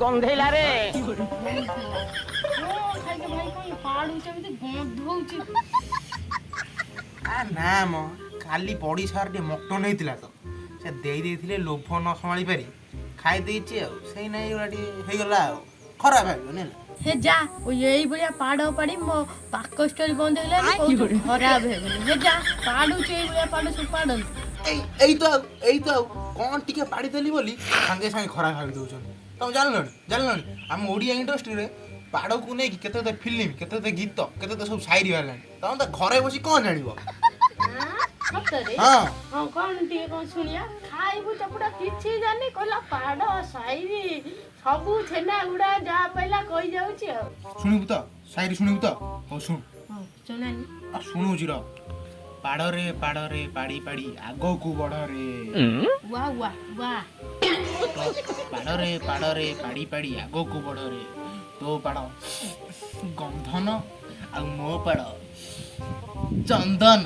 ଗନ୍ଧେଇଲା ରେ ନା ମ କାଲି ପଡ଼ିଶାର ଟିକେ ମଟନ ହେଇଥିଲା ତ ସେ ଦେଇଥିଲେ ଲୋଭ ନ ସମ୍ଭାଳି ପାରି ଖାଇ ଦେଇଛି ଆଉ ସେଇ ନାଇଁ ଏଗୁଡ଼ା ଟିକେ ହେଇଗଲା ଆଉ ଖରାପ ଭାବିବନି ହେଲା। हे जा यही भलिया पाड़ पाड़ी मो पाक स्टोरी बंद हेलानी बहुत खराब हेबनी हे जा पाडू चेई भलिया पाडू सब पाडन ଏଇ ତ ଆଉ କ'ଣ ଟିକେ ପାଡ଼ି ଦେଲି ବୋଲି ସାଙ୍ଗେ ସାଙ୍ଗେ ଖରାପ ଭାବି ଦେଉଛନ୍ତି। ତମେ ଜାଣିଲଣି ଆମ ଓଡ଼ିଆ ଇଣ୍ଡଷ୍ଟ୍ରିରେ ପାଡ଼କୁ ନେଇକି କେତେ ଫିଲ୍ମ କେତେ ଗୀତ କେତେ ସବୁ ସାଇରି ବାହାରିଲାଣି। ତମେ ତ ଘରେ ବସି କ'ଣ ଜାଣିବ? ସତରେ ହଁ ହଁ କଣ ଟିକେ କଣ ଶୁଣିଆ ଖାଇବୁ ଚପୁଡା କିଛି ଜାନି କହିଲା ପାଡ ସାଇରି ସବୁ ଛେନା ଗୁଡା ଯାହା ପାଇଲା କହି ଯାଉଛି ଆଉ ଶୁଣିବୁ ତ ସାଇରି ଶୁଣିବୁ ତ? ହଉ ଶୁଣ ଶୁଣାନି ଶୁଣୁଛି ର ପାଡ଼ରେ ପାଡ଼ରେ ପାଡ଼ି ପାଡ଼ି ଆଗକୁ ବଢ଼ରେ वा वा वा ପାଡ଼ରେ ପାଡ଼ରେ ପାଡ଼ି ପାଡ଼ି ଆଗକୁ ବଢ଼ରେ ତୋ ପାଡ଼ ଗନ୍ଧନ ଆଉ ମୋ ପାଡ଼ ଚନ୍ଦନ।